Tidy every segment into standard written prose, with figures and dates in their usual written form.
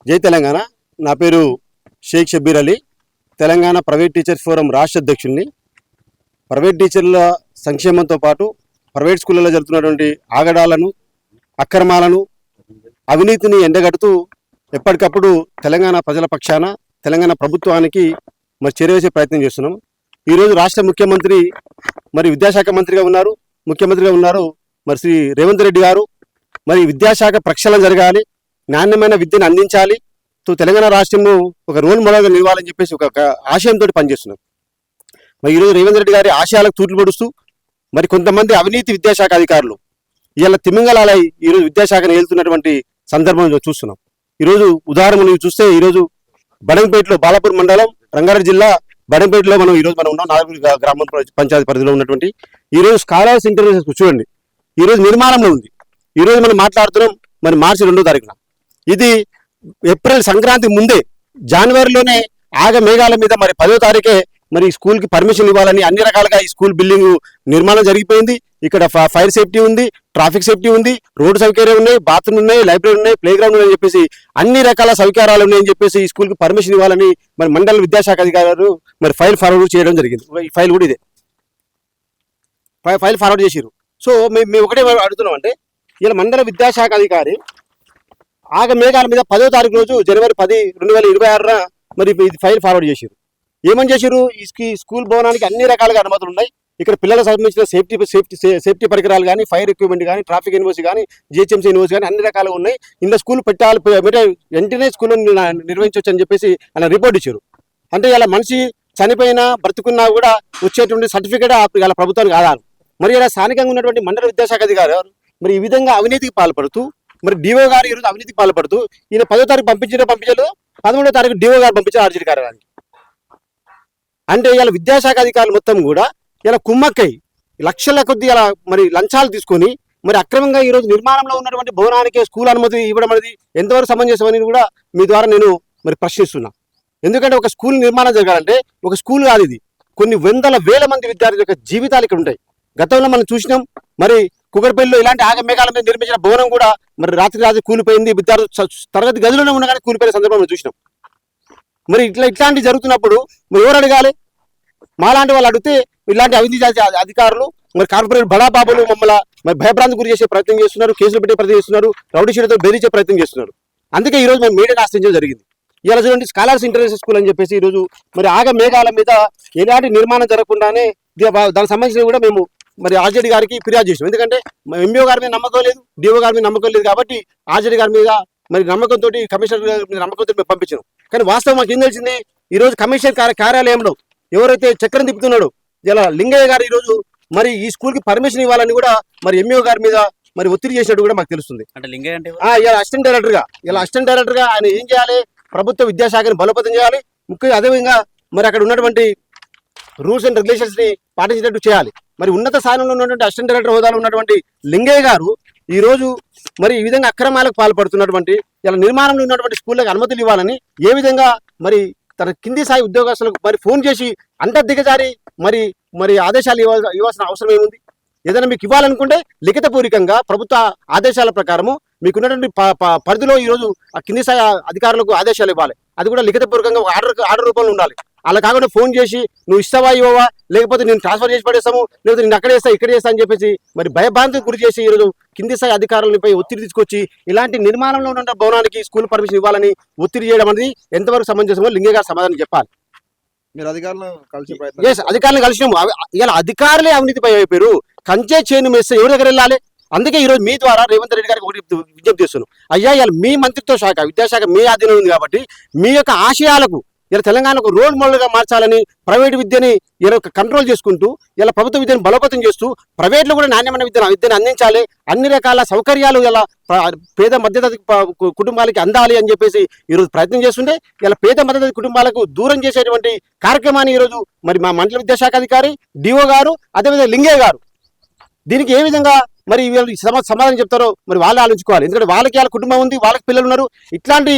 జై తెలంగాణ. నా పేరు Shaik Shabbir Ali, Telangana private teachers forum రాష్ట్ర అధ్యక్షుడిని. ప్రైవేట్ టీచర్ల సంక్షేమంతో పాటు ప్రైవేట్ స్కూళ్ళలో జరుగుతున్నటువంటి ఆగడాలను, అక్రమాలను, అవినీతిని ఎండగడుతూ ఎప్పటికప్పుడు తెలంగాణ ప్రజల పక్షాన తెలంగాణ ప్రభుత్వానికి చర్యవేసే ప్రయత్నం చేస్తున్నాం. ఈరోజు రాష్ట్ర ముఖ్యమంత్రి విద్యాశాఖ మంత్రిగా ఉన్నారు, ముఖ్యమంత్రిగా ఉన్నారు శ్రీ రేవంత్ రెడ్డి గారు. విద్యాశాఖ ప్రక్షాళన జరగాలి, నాణ్యమైన విద్యను అందించాలి, తెలంగాణ రాష్ట్రంలో ఒక రోల్ మోడల్గా నిలవాలని చెప్పేసి ఒక ఆశయంతో పనిచేస్తున్నాం. ఈరోజు రేవంత్ రెడ్డి గారి ఆశయాలకు తూట్లు పడుస్తూ కొంతమంది అవినీతి విద్యాశాఖ అధికారులు ఇలా తిమింగలాలై ఈరోజు విద్యాశాఖను ఏలుతున్నటువంటి సందర్భం చూస్తున్నాం. ఈరోజు ఉదాహరణ చూస్తే ఈరోజు బడంపేటలో, బాలాపూర్ మండలం, రంగారెడ్డి జిల్లా బడంపేటలో మనం ఉన్నాం. నాగపూర్ గ్రామ పంచాయతీ పరిధిలో ఉన్నటువంటి ఈరోజు స్కాలర్స్ ఇంటర్నేషనల్ చూడండి, ఈరోజు నిర్మాణంలో ఉంది. ఈరోజు మనం మాట్లాడుతున్నాం మార్చి 2వ తారీఖున. ఇది ఏప్రిల్ సంక్రాంతి ముందే, జనవరిలోనే ఆగ మేఘాల మీద 10వ తారీఖే స్కూల్కి పర్మిషన్ ఇవ్వాలని అన్ని రకాలుగా ఈ స్కూల్ బిల్డింగ్ నిర్మాణం జరిగిపోయింది. ఇక్కడ ఫైర్ సేఫ్టీ ఉంది, ట్రాఫిక్ సేఫ్టీ ఉంది, రోడ్డు సౌకర్యాలు ఉన్నాయి, బాత్రూమ్ ఉన్నాయి, లైబ్రరీ ఉన్నాయి, ప్లే గ్రౌండ్ ఉన్నాయని చెప్పేసి అన్ని రకాల సౌకర్యాలు ఉన్నాయని చెప్పేసి ఈ స్కూల్కి పర్మిషన్ ఇవ్వాలని మండల విద్యాశాఖ అధికారులు ఫైల్ ఫార్వర్డ్ చేయడం జరిగింది. ఈ ఫైల్ కూడా ఇదే ఫైల్ ఫార్వర్డ్ చేసిరు. సో మేము ఒకటే అడుగుతున్నాం అంటే, ఇలా మండల విద్యాశాఖ అధికారి ఆగ మేఘాల మీద 10వ తారీఖు రోజు జనవరి 10, 2026 ఇది ఫైల్ ఫార్వర్డ్ చేసిరు. ఏమని చేసిరు? ఈ స్కూల్ భవనానికి అన్ని రకాలుగా అనుమతులు ఉన్నాయి. ఇక్కడ పిల్లలకు సంబంధించిన సేఫ్టీ పరికరాలు కానీ, ఫైర్ ఎక్విప్మెంట్ కానీ, ట్రాఫిక్ యూనివర్సిటీ కానీ, జిహెచ్ఎంసీ యూనివర్సిటీ కానీ అన్ని రకాలుగా ఉన్నాయి. ఇందులో స్కూల్ పెట్టాలి, వెంటనే స్కూల్ నిర్వహించవచ్చు అని చెప్పేసి ఆయన రిపోర్ట్ ఇచ్చారు. అంటే ఇలా మనిషి చనిపోయినా బ్రతుకున్నా కూడా వచ్చేటువంటి సర్టిఫికేట్ ఇలా ప్రభుత్వానికి ఆధారం. ఇలా స్థానికంగా ఉన్నటువంటి మండల విద్యాశాఖ అధికారి ఈ విధంగా అవినీతికి పాల్పడుతూ డిఓ గారు ఈరోజు అవినీతికి పాల్పడుతూ ఈయన 10వ తారీఖు పంపించలేదు, 11వ తారీఖు డిఓ గారు పంపించారు ఆర్జీడీ కార్యాలయానికి. అంటే ఇలా విద్యాశాఖ అధికారులు మొత్తం కూడా ఇలా కుమ్మక్కై లక్షల కొద్ది ఇలా లంచాలు తీసుకొని అక్రమంగా ఈరోజు నిర్మాణంలో ఉన్నటువంటి భవనానికి స్కూల్ అనుమతి ఇవ్వడం అనేది ఎంతవరకు సమంజసమని కూడా మీ ద్వారా నేను ప్రశ్నిస్తున్నా. ఎందుకంటే ఒక స్కూల్ నిర్మాణం జరగాలంటే ఒక స్కూల్ కాదు, ఇది కొన్ని వందల వేల మంది విద్యార్థుల యొక్క జీవితాలు ఇక్కడ ఉంటాయి. గతంలో మనం చూసినాం, కుకట్పల్లిలో ఇలాంటి ఆగ మేఘాల మీద నిర్మించిన భవనం కూడా రాత్రి కూలిపోయింది. విద్యార్థులు తరగతి గదిలోనే ఉండగానే కూలిపోయిన సందర్భం మనం చూసినాం. ఇట్లాంటివి జరుగుతున్నప్పుడు ఎవరు అడగాలి? మాలాంటి వాళ్ళు అడిగితే ఇలాంటి అవినీతి అధికారులు కార్పొరేట్ బడాబాబులు మమ్మల్ని భయభ్రాంతి గురి చేసే ప్రయత్నం చేస్తున్నారు, కేసులు పెట్టే ప్రయత్నం చేస్తున్నారు, రౌడీ షీట్తో బెదిరించే ప్రయత్నం చేస్తున్నారు. అందుకే ఈరోజు మేము మీడియాను ఆశ్రయించడం జరిగింది. ఇలా చూడండి, స్కాలర్స్ ఇంటర్నేషనల్ స్కూల్ అని చెప్పేసి ఈరోజు ఆగ మేఘాల మీద ఎలాంటి నిర్మాణం జరగకుండానే దానికి సంబంధించి కూడా మేము ఆర్జేడీ గారికి ఫిర్యాదు చేసాం. ఎందుకంటే ఎంబీఓ గారి మీద నమ్మకం లేదు, డిఓ గారి మీద నమ్మకం లేదు కాబట్టి ఆర్జేడీ గారి మీద నమ్మకంతో కమిషనర్ గారి మీద నమ్మకంతో మేము పంపించాం. కానీ వాస్తవం మాకు ఏం తెలిసింది, ఈరోజు కమిషనర్ కార్యాలయంలో ఎవరైతే చక్రం తిప్పుతున్నాడో ఇలా లింగయ్య గారు ఈరోజు ఈ స్కూల్కి పర్మిషన్ ఇవ్వాలని కూడా ఎంఈఓ గారి మీద ఒత్తిడి చేసినట్టు కూడా మాకు తెలుస్తుంది. అంటే లింగయ్య అంటే ఇలా అసిస్టెంట్ డైరెక్టర్ గా ఆయన ఏం చేయాలి? ప్రభుత్వ విద్యాశాఖని బలోపేతం చేయాలి. ముఖ్యంగా అదేవిధంగా అక్కడ ఉన్నటువంటి రూల్స్ అండ్ రెగ్యులేషన్స్ ని పాటించేటట్టు చేయాలి. ఉన్నత స్థానంలో ఉన్నటువంటి అసిస్టెంట్ డైరెక్టర్ హోదాలో ఉన్నటువంటి లింగయ్య గారు ఈ రోజు ఈ విధంగా అక్రమాలకు పాల్పడుతున్నటువంటి ఇలా నిర్మాణంలో ఉన్నటువంటి స్కూళ్ళకి అనుమతులు ఇవ్వాలని ఏ విధంగా తన కింది స్థాయి ఉద్యోగస్తులకు ఫోన్ చేసి దిగజారి ఆదేశాలు ఇవ్వాల్సిన అవసరం ఏముంది? ఏదైనా మీకు ఇవ్వాలనుకుంటే లిఖితపూర్వకంగా ప్రభుత్వ ఆదేశాల ప్రకారము మీకున్నటువంటి పరిధిలో ఈరోజు ఆ కింది స్థాయి అధికారులకు ఆదేశాలు ఇవ్వాలి. అది కూడా లిఖితపూర్వకంగా ఆర్డర్ రూపంలో ఉండాలి. అలా కాకుండా ఫోన్ చేసి నువ్వు ఇస్తావా ఇవ్వవా, లేకపోతే నేను ట్రాన్స్ఫర్ చేసి పడేస్తాము, లేకపోతే నేను అక్కడ చేస్తా ఇక్కడ చేస్తా అని చెప్పేసి భయభ్రాంతికి గురి చేసి ఈరోజు కింది స్థాయి అధికారులపై ఒత్తిడి తీసుకొచ్చి ఇలాంటి నిర్మాణంలో ఉన్న భవనానికి స్కూల్ పర్మిషన్ ఇవ్వాలని ఒత్తిడి చేయడం అనేది ఎంతవరకు సమంజసమో లింగయ్య గారు సమాధానం చెప్పాలి. మీరు అధికారులను కలిసినాము. ఇలా అధికారులే అవినీతిపై అయిపోయారు. కంచే చేను మేస్తే ఎవరి దగ్గర వెళ్ళాలి? అందుకే ఈరోజు మీ ద్వారా రేవంత్ రెడ్డి గారికి ఒకటి విజ్ఞప్తి చేస్తున్నాను. అయ్యా, ఇలా మీ మంత్రిత్వ శాఖ విద్యాశాఖ మీ ఆధీనంలో ఉంది కాబట్టి మీ యొక్క ఆశయాలకు ఇలా తెలంగాణకు రోల్ మోడల్గా మార్చాలని ప్రైవేట్ విద్యని ఇలా కంట్రోల్ చేసుకుంటూ ఇలా ప్రభుత్వ విద్యను బలోపేతం చేస్తూ ప్రైవేట్లో కూడా నాణ్యమైన విద్యను అందించాలి, అన్ని రకాల సౌకర్యాలు ఇలా పేద మధ్యతరగతి కుటుంబాలకి అందాలి అని చెప్పేసి ఈరోజు ప్రయత్నం చేస్తుంటే ఇలా పేద మధ్యతరగతి కుటుంబాలకు దూరం చేసేటువంటి కార్యక్రమాన్ని ఈరోజు మా మండల విద్యాశాఖ అధికారి డిఓ గారు అదేవిధంగా లింగయ్య గారు దీనికి ఏ విధంగా వీళ్ళు సమాధానం చెప్తారో వాళ్ళు ఆలోచించుకోవాలి. ఎందుకంటే వాళ్ళకి వాళ్ళ కుటుంబం ఉంది, వాళ్ళకి పిల్లలు ఉన్నారు. ఇట్లాంటి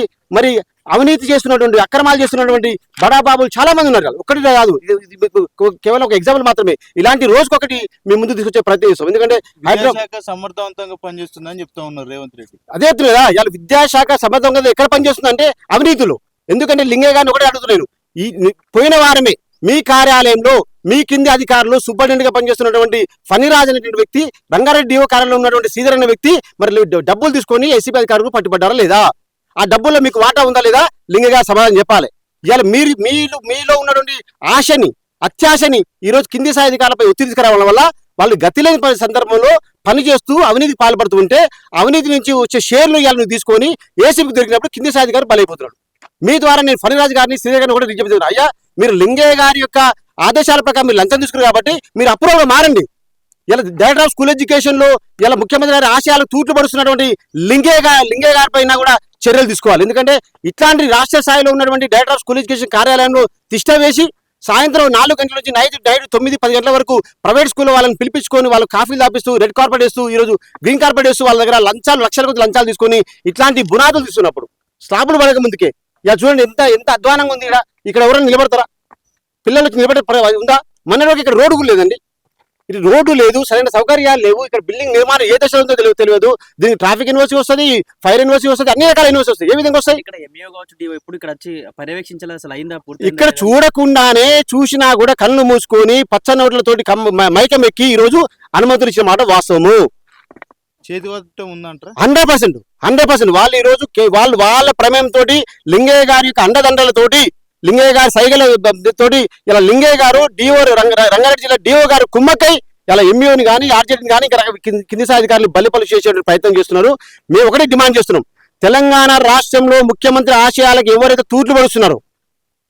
అవినీతి చేస్తున్నటువంటి అక్రమాలు చేస్తున్నటువంటి బడాబాబులు చాలా మంది ఉన్నారు. ఒక్కటి కాదు, ఇది మీకు కేవలం ఒక ఎగ్జాంపుల్ మాత్రమే. ఇలాంటి రోజుకొకటి మీ ముందు తీసుకొచ్చే ప్రయత్నం చేస్తాం. ఎందుకంటే విద్యాశాఖ సమర్థవంతంగా పనిచేస్తుందని చెప్తా ఉన్నారు రేవంత్ రెడ్డి. అదే చెప్తున్నా కదా, ఇవాళ విద్యాశాఖ సమర్థంగా ఎక్కడ పనిచేస్తుందంటే అవినీతులు. ఎందుకంటే లింగయ్య గారిని ఒకటే అడుగుతున్నాను, ఈ పోయిన వారమే మీ కార్యాలయంలో మీ కింది అధికారులు సూపరింటెండెంట్ గా పనిచేస్తున్నటువంటి ఫణిరాజ్ అనేటువంటి వ్యక్తి, రంగారెడ్డి డిఓ కార్యాలయంలో ఉన్నటువంటి శ్రీధర్ అనే వ్యక్తి మరి డబ్బులు తీసుకొని ఎస్సీపీ అధికారులు పట్టుబడ్డారా లేదా? ఆ డబ్బుల్లో మీకు వాటా ఉందా లేదా? లింగయ్య గారు సమాధానం చెప్పాలి. ఇవాళ మీలో ఉన్నటువంటి ఆశని, అత్యాశని ఈ రోజు కింది స్థాయి అధికారులపై ఒత్తిడి తీసుకురావడం వల్ల వాళ్ళు గతి లేని సందర్భంలో పనిచేస్తూ అవినీతికి పాల్పడుతూ ఉంటే, అవినీతి నుంచి వచ్చే షేర్లు ఇవాళ తీసుకొని ఏసీపీకి దొరికినప్పుడు కింది స్థాయి అధికారులు బలైపోతున్నాడు. మీ ద్వారా నేను ఫణిరాజ్ గారిని శ్రీధర్ గారిని కూడా విజ్ఞప్తి చేస్తున్నాను, అయ్యా మీరు లింగయ్య గారి యొక్క ఆదేశాల ప్రకారం మీరు లంచం తీసుకున్నారు కాబట్టి మీరు అప్రూవ్గా మారండి. ఇలా డైరెక్టర్ ఆఫ్ స్కూల్ ఎడ్యుకేషన్ లో ఇలా ముఖ్యమంత్రి గారి ఆశయాలు తూట్లు పడుతున్నటువంటి లింగయ్య గారి పైన కూడా చర్యలు తీసుకోవాలి. ఎందుకంటే ఇట్లాంటి రాష్ట్ర స్థాయిలో ఉన్నటువంటి డైరెక్టర్ ఆఫ్ స్కూల్ ఎడ్యుకేషన్ కార్యాలయంలో తిష్ట వేసి సాయంత్రం 4 గంటల నుంచి నైట్ 9-10 గంటల వరకు ప్రైవేట్ స్కూల్లో వాళ్ళని పిలిపించుకొని వాళ్ళు కాఫీలు తాపిస్తూ రెడ్ కార్పెట్ వేస్తూ ఈ రోజు గ్రీన్ కార్పెట్ వేస్తూ వాళ్ళ దగ్గర లక్షల కొద్ది లంచాలు తీసుకొని ఇట్లాంటి బునాదులు తీసుకున్నప్పుడు స్లాబులు పడక ముందుకే ఇలా చూడండి ఎంత అధ్వానంగా ఉంది. ఇక్కడ ఎవరైనా నిలబడతారా? పిల్లలకి నిలబడే ఉందా? మొన్నటి ఇక్కడ రోడ్డు కూడా లేదండి. ఇది రోడ్డు లేదు, సరైన సౌకర్యాలు లేవు. ఇక్కడ బిల్డింగ్ నిర్మాణం ఏ దశలో ఉందో తెలియదు. దీనికి ట్రాఫిక్ యూనివర్సిటీ వస్తుంది, ఫైర్ యూనివర్సిటీ వస్తుంది, అన్ని రకాల యూనివర్సిటీ వస్తాయి. ఏ విధంగా వస్తాయి? ఇక్కడ ఎంఈఓ కావచ్చు, డిఓ ఎప్పుడు ఇక్కడ వచ్చి పర్యవేక్షించాలి అసలు అయిందా పూర్తి? ఇక్కడ చూడకుండానే చూసినా కూడా కళ్ళు మూసుకొని పచ్చ నోట్లతోటి మైకం ఎక్కి ఈ రోజు అనుమతులు ఇచ్చిన మాట వాస్తవము. చేతివట్టం ఉందంటారా? 100% వాళ్ళు ఈ రోజు వాళ్ళ ప్రమేయంతో లింగయ్య గారి యొక్క అండదండలతోటి, లింగయ్య గారి సైగల తోటి ఇలా లింగయ్య గారు డిఓ రంగారెడ్డి జిల్లా డిఓ గారు కుమ్మక్కై ఇలా ఎంఈఓని కానీ ఆర్జేడీని కానీ కింది స్థాయి అధికారులు బలిపలు చేసే ప్రయత్నం చేస్తున్నారు. మేము ఒకటే డిమాండ్ చేస్తున్నాం, తెలంగాణ రాష్ట్రంలో ముఖ్యమంత్రి ఆశయాలకు ఎవరైతే తూట్లు పడుతున్నారో,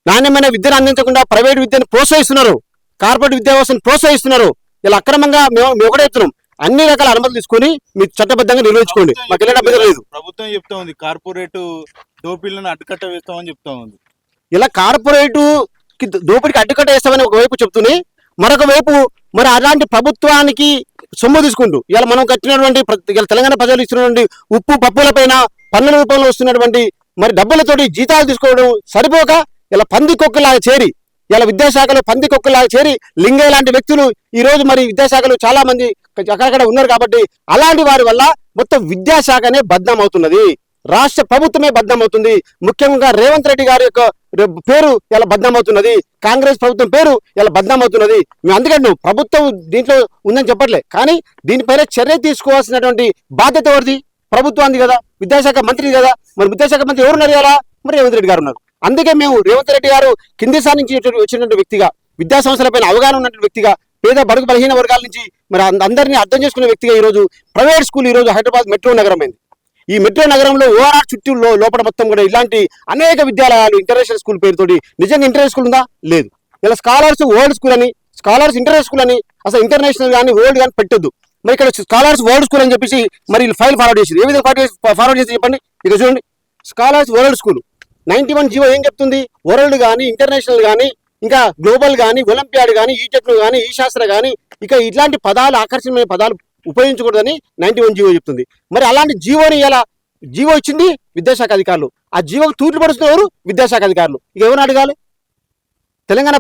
నాణ్యమైన విద్యను అందించకుండా ప్రైవేట్ విద్యను ప్రోత్సహిస్తున్నారు, కార్పొరేట్ విద్యా వ్యవస్థను ప్రోత్సహిస్తున్నారు, ఇలా అక్రమంగా మేము ఒకటే చెప్తున్నాం, అన్ని రకాల అనుమతులు తీసుకొని మీరు చట్టబద్ధంగా నిర్వహించుకోండి. మాకు ఎలాంటి అభ్యంతరం లేదు. ప్రభుత్వం చెప్తా ఉంది కార్పొరేట్ దోపిళ్లను అడ్డుకట్ట వేస్తామని చెప్తా ఉంది. ఇలా కార్పొరేటు దోపిడికి అడ్డుకట్ట వేస్తామని ఒకవైపు చెప్తూనే మరొక వైపు మరి అలాంటి ప్రభుత్వానికి సొమ్ము తీసుకుంటూ ఇలా మనం కట్టినటువంటి తెలంగాణ ప్రజలు ఇస్తున్నటువంటి ఉప్పు పప్పుల పైన పన్నుల రూపంలో వస్తున్నటువంటి మరి డబ్బులతోటి జీతాలు తీసుకోవడం సరిపోక ఇలా పందికొక్కలాగా చేరి, ఇలా విద్యాశాఖలో పందికొక్కలాగా చేరి లింగయ్య లాంటి వ్యక్తులు ఈ రోజు మరి విద్యాశాఖలో చాలా మంది అక్కడక్కడ ఉన్నారు. కాబట్టి అలాంటి వారి వల్ల మొత్తం విద్యాశాఖనే బద్నాం అవుతున్నది, రాష్ట్ర ప్రభుత్వమే బద్నాం అవుతుంది. ముఖ్యంగా రేవంత్ రెడ్డి గారి యొక్క పేరు ఇలా బద్నాం అవుతున్నది, కాంగ్రెస్ ప్రభుత్వం పేరు ఇలా బద్నాం అవుతున్నది. మేము అందుకని ప్రభుత్వం దీంట్లో ఉందని చెప్పట్లే, కానీ దీనిపైన చర్య తీసుకోవాల్సినటువంటి బాధ్యత ఎవరిది? ప్రభుత్వానికి కదా, విద్యాశాఖ మంత్రి కదా. మరి విద్యాశాఖ మంత్రి ఎవరున్నారు కదా? మరి రేవంత్ రెడ్డి గారు ఉన్నారు. అందుకే మేము రేవంత్ రెడ్డి గారు కింది స్థాయి నుంచి వచ్చినటువంటి వ్యక్తిగా, విద్యా సంస్థలపైన అవగాహన ఉన్నటువంటి వ్యక్తిగా, పేద బడుగు బలహీన వర్గాల నుంచి మరి అందరినీ అర్థం చేసుకునే వ్యక్తిగా ఈ రోజు ప్రైవేట్ స్కూల్ ఈ రోజు హైదరాబాద్ మెట్రో నగరం అయింది. ఈ మెట్రో నగరంలో ఓఆర్ఆర్ చుట్టూ లోపల మొత్తం కూడా ఇలాంటి అనేక విద్యాలయాలు, ఇంటర్నేషనల్ స్కూల్ పేరుతోటి. నిజంగా ఇంటర్నేషనల్ స్కూల్ ఉందా? లేదు. ఇలా స్కాలర్స్ వరల్డ్ స్కూల్ అని, స్కాలర్స్ ఇంటర్నేషనల్ స్కూల్ అని, అసలు ఇంటర్నేషనల్ కానీ వరల్డ్ కానీ పెట్టొద్దు. మరి ఇక్కడ స్కాలర్స్ వరల్డ్ స్కూల్ అని చెప్పేసి మరి ఫైల్ ఫార్వర్డ్ చేసి, ఏ విధంగా ఫార్వర్డ్ చేసి చెప్పండి. ఇక చూడండి, స్కాలర్స్ వరల్డ్ స్కూల్ 91 జీవో ఏం చెప్తుంది? వరల్డ్ కానీ, ఇంటర్నేషనల్ కానీ, ఇంకా గ్లోబల్ కానీ, ఒలింపియాడ్ కానీ, ఈ టెక్నో కానీ, ఈ శాస్త్ర కానీ, ఇక ఇట్లాంటి పదాలు, ఆకర్షణీయమైన పదాలు ఉపయోగించకూడదని 91 జీవో చెప్తుంది. మరి అలాంటి జీవోని ఇలా జీవో ఇచ్చింది విద్యాశాఖ అధికారులు, ఆ జీవోకు తూట్లు పడుతున్నవారు విద్యాశాఖ అధికారులు. ఇక ఎవరిని అడగాలి? తెలంగాణ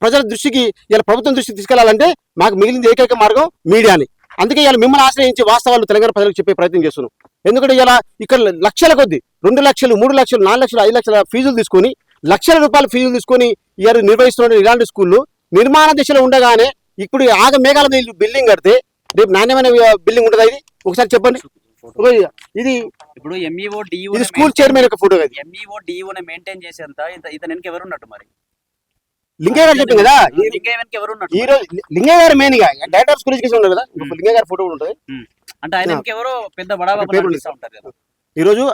ప్రజల దృష్టికి ఇలా ప్రభుత్వం దృష్టికి తీసుకెళ్లాలంటే మాకు మిగిలింది ఏకైక మార్గం మీడియాని. అందుకే ఇలా మిమ్మల్ని ఆశ్రయించి వాస్తవాలు తెలంగాణ ప్రజలకు చెప్పే ప్రయత్నం చేస్తున్నాం. ఎందుకంటే ఇలా ఇక్కడ లక్షల కొద్ది 2 లక్షలు, 3 లక్షలు, 4 లక్షలు, 5 లక్షల ఫీజులు తీసుకొని, లక్షల రూపాయల ఫీజులు తీసుకొని ఇయర్ నిర్వహిస్తున్న ఇలాంటి స్కూళ్ళు నిర్మాణ దిశలో ఉండగానే ఇప్పుడు మేఘాల మీద బిల్డింగ్ కడితే రేపు నాణ్యమైన బిల్డింగ్ ఉంటుందా? ఇది ఒకసారి చెప్పండి. ఇది ఇప్పుడు ఎంఈఓ డిఓ ఇది స్కూల్ చైర్మన్ యొక్క ఫోటో. ఎంఈఓ డిఓ మెయింటైన్ చేసేంత ఇతను వెనక ఎవరు ఉన్నట్టు? మరి లింగయ్య గారు చెప్పింది కదా, లింగయ్య వెనక ఎవరు ఉన్నట్టు? ఈ రోజు లింగయ్య గారు మెయిన్ గా డైరెక్టర్ ఆఫ్ స్కూల్ ఎడ్యుకేషన్ ఉండదు కదా, లింగయ్య గారి ఫోటో ఉంటుంది. అంటే ఆయన వెనక ఎవరో పెద్ద బడాబాబు ఉంటారు కదా. ఈ రోజు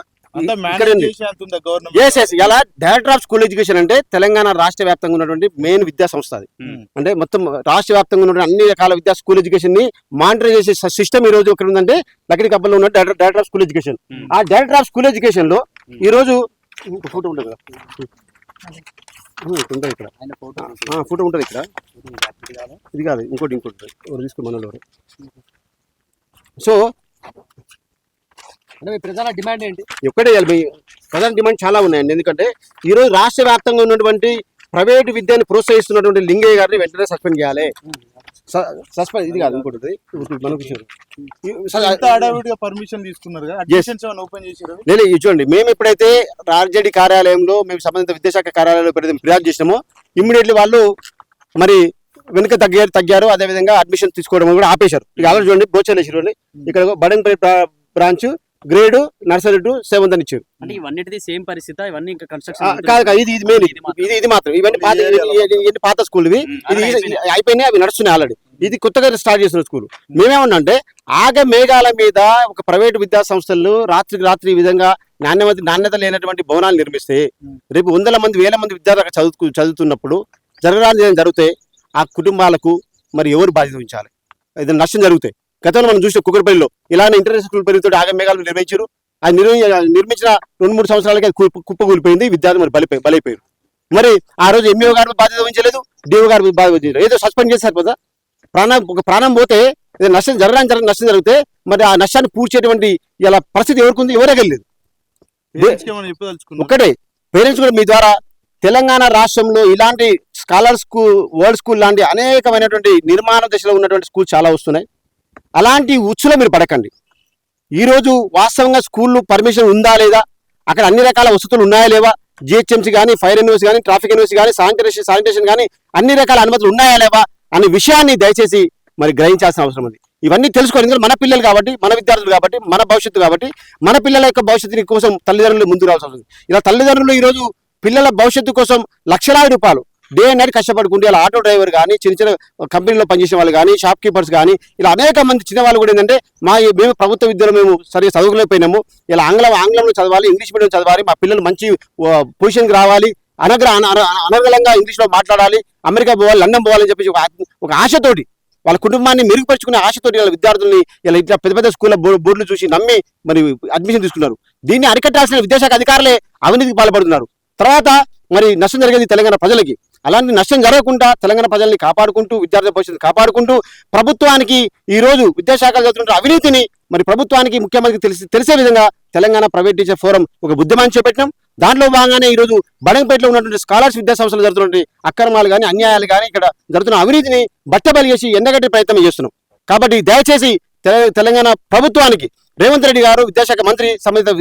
ఇలా డైరెక్టర్ ఆఫ్ స్కూల్ ఎడ్యుకేషన్ అంటే తెలంగాణ రాష్ట్ర వ్యాప్తంగా ఉన్నటువంటి మెయిన్ విద్యా సంస్థ అది. అంటే మొత్తం రాష్ట్ర వ్యాప్తంగా ఉన్నటువంటి అన్ని రకాల విద్యా స్కూల్ ఎడ్యుకేషన్ ని మానిటర్ చేసే సిస్టమ్ ఈ రోజు ఎక్కడ ఉందంటే లక్కడి కప్పల్లో ఉన్న డైరెక్టర్ ఆఫ్ స్కూల్ ఎడ్యుకేషన్. ఆ డైరెక్టర్ ఆఫ్ స్కూల్ ఎడ్యుకేషన్ లో ఈ రోజు ఫోటో ఉంటుంది కదా, ఉంటుంది ఇక్కడ ఫోటో ఉంటుంది ఇక్కడ. ఇది కాదు, ఇంకోటి తీసుకో మనలో. సో అంటే మీ ప్రధాన డిమాండ్ ఏంటి? ఒక్కటే మీ ప్రధాన డిమాండ్ చాలా ఉన్నాయండి. ఎందుకంటే ఈరోజు రాష్ట్ర వ్యాప్తంగా ఉన్నటువంటి ప్రైవేటు విద్యను ప్రోత్సహిస్తున్నటువంటి లింగయ్య గారిని వెంటనే సస్పెండ్ చేయాలి. సస్పెండ్ ఇది కాదు ఇంకోటి మనకు హడావిడిగా పర్మిషన్ తీసుకున్నారు అడ్మిషన్స్ ఓపెన్ చేశారు. లేదు చూడండి, మేము ఎప్పుడైతే ఆర్జేడీ కార్యాలయంలో మేము సంబంధిత విద్యాశాఖ కార్యాలయంలో ఎప్పుడైతే ఫిర్యాదు చేసినామో ఇమ్మీడియట్లీ వాళ్ళు మరి వెనుక తగ్గారు. అదేవిధంగా అడ్మిషన్ తీసుకోవడం కూడా ఆపేశారు. ఇక ఆల్రెడీ చూడండి బోచర్లు చూడండి, ఇక్కడ Badangpet branch grade nursery to 7th అని ఇచ్చారు. అంటే ఇవన్నిటిది సేమ్ పరిస్థితి, ఇవన్నీ ఇంకా కన్స్ట్రక్షన్ కాదు ఇది మెయిన్ ఇది మాత్రం ఇవన్నీ పాత స్కూల్ ఇవి అయిపోయినాయి, అవి నడుస్తున్నాయి ఆల్రెడీ. ఇది కొత్తగా స్టార్ట్ చేసిన స్కూల్. మేమేమన్నా అంటే ఆగ మేఘాల మీద ఒక ప్రైవేటు విద్యా సంస్థలు రాత్రికి రాత్రి ఈ విధంగా నాణ్యత లేనటువంటి భవనాలు నిర్మిస్తే రేపు వేల మంది విద్యార్థులు చదువుతున్నప్పుడు జరగడానికి జరిగితే ఆ కుటుంబాలకు మరి ఎవరు బాధ్యత వహించాలి? ఏదైనా నష్టం జరుగుతాయి. గతంలో మనం చూసిన కుక్కరపల్లిలో ఇలానే ఇంటర్నేషనల్ స్కూల్ పేరుతో ఆగ మేఘాలు నిర్మించారు. అది నిర్మించిన 2-3 సంవత్సరాలకి అది కుప్పకూలిపోయింది. విద్యార్థులు మరి బలైపోయారు. మరి ఆ రోజు ఎంఈఓ గారు బాధ్యత వహించలేదు, డిఓ గారు బాధ్యత వహించలేదు. ఏదో సస్పెండ్ చేశారు కదా. ఒక ప్రాణం పోతే నష్టం నష్టం జరిగితే మరి ఆ నష్టాన్ని పూడ్చేటువంటి ఇలా పరిస్థితి ఎవరికి ఉంది? ఎవరే వెళ్ళలేదు. ఒక్కటే పేరెంట్స్ కూడా మీ ద్వారా తెలంగాణ రాష్ట్రంలో ఇలాంటి స్కాలర్ స్కూల్, వరల్డ్ స్కూల్ లాంటి అనేకమైనటువంటి నిర్మాణ దశలో ఉన్నటువంటి స్కూల్ చాలా వస్తున్నాయి. అలాంటి ఉచ్చులో మీరు పడకండి. ఈరోజు వాస్తవంగా స్కూల్లో పర్మిషన్ ఉందా లేదా, అక్కడ అన్ని రకాల వసతులు ఉన్నాయా లేవా, జిహెచ్ఎంసీ కానీ, ఫైర్ ఎన్ఓసి కానీ, ట్రాఫిక్ ఎన్ఓసి కానీ, శానిటేషన్ కానీ అన్ని రకాల అనుమతులు ఉన్నాయా లేవా అనే విషయాన్ని దయచేసి మరి గ్రహించాల్సిన అవసరం ఉంది. ఇవన్నీ తెలుసుకోవాలి. ఎందుకంటే మన పిల్లలు కాబట్టి, మన విద్యార్థులు కాబట్టి, మన భవిష్యత్తు కాబట్టి మన పిల్లల యొక్క భవిష్యత్తు కోసం తల్లిదండ్రులు ముందుకు రావాల్సి వస్తుంది. ఇలా తల్లిదండ్రులు ఈరోజు పిల్లల భవిష్యత్తు కోసం లక్షలాది రూపాయలు డే అండ్ నైట్ కష్టపడుకుంటే ఇలా ఆటో డ్రైవర్ కానీ, చిన్న కంపెనీలో పనిచేసే వాళ్ళు కానీ, షాప్ కీపర్స్ కానీ, ఇలా అనేక మంది చిన్న వాళ్ళు కూడా ఏంటంటే మేము ప్రభుత్వ విద్యలో మేము సరిగ్గా చదువుకోలేకపోయినాము, ఇలా ఆంగ్లంలో చదవాలి, ఇంగ్లీష్ మీడియం చదవాలి, మా పిల్లలు మంచి పొజిషన్కి రావాలి, అనర్గళంగా ఇంగ్లీష్లో మాట్లాడాలి, అమెరికా పోవాలి, లండన్ పోవాలని చెప్పేసి ఒక ఆశతోటి వాళ్ళ కుటుంబాన్ని మెరుగుపరుచుకునే ఆశతోటి వాళ్ళ విద్యార్థుల్ని ఇలా ఇట్లా పెద్ద స్కూళ్ళ బోర్డులు చూసి నమ్మి మరి అడ్మిషన్ తీసుకున్నారు. దీన్ని అరికట్టాల్సిన విద్యాశాఖ అధికారులే అవినీతికి పాల్పడుతున్నారు. తర్వాత మరి నష్టం జరిగేది తెలంగాణ ప్రజలకి. అలాంటి నష్టం జరగకుండా తెలంగాణ ప్రజల్ని కాపాడుకుంటూ, విద్యార్థుల భవిష్యత్తు కాపాడుకుంటూ, ప్రభుత్వానికి ఈ రోజు విద్యాశాఖ జరుగుతున్న అవినీతిని మరి ప్రభుత్వానికి, ముఖ్యమంత్రికి తెలిసే విధంగా తెలంగాణ ప్రైవేట్ టీచర్ ఫోరం ఒక ఉద్యమాన్ని చేపట్టినాం. దాంట్లో భాగంగానే ఈ రోజు బడంపేటలో ఉన్నటువంటి స్కాలర్స్ విద్యా సంస్థలు జరుగుతున్నటువంటి అక్రమాలు కానీ, అన్యాయాలు కానీ, ఇక్కడ జరుగుతున్న అవినీతిని బట్టబయలు చేసి ఎండగట్టే ప్రయత్నం చేస్తున్నాం. కాబట్టి దయచేసి తెలంగాణ ప్రభుత్వానికి రేవంత్ రెడ్డి గారు, విద్యాశాఖ మంత్రి, సంబంధిత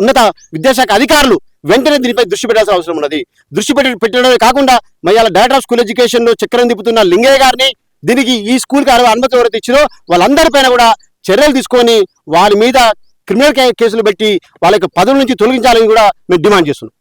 ఉన్నత విద్యాశాఖ అధికారులు వెంటనే దీనిపై దృష్టి పెట్టాల్సిన అవసరం ఉన్నది. దృష్టి పెట్టడమే కాకుండా మరి డైరెక్టర్ ఆఫ్ స్కూల్ ఎడ్యుకేషన్ లో చక్రం తిప్పుతున్న లింగయ్య గారిని, దీనికి ఈ స్కూల్కి అనుమతి ఎవరైతే ఇచ్చినో వాళ్ళందరిపైన కూడా చర్యలు తీసుకొని వాళ్ళ మీద క్రిమినల్ కేసులు పెట్టి వాళ్ళ యొక్క పదవుల నుంచి తొలగించాలని కూడా మేము డిమాండ్ చేస్తున్నాం.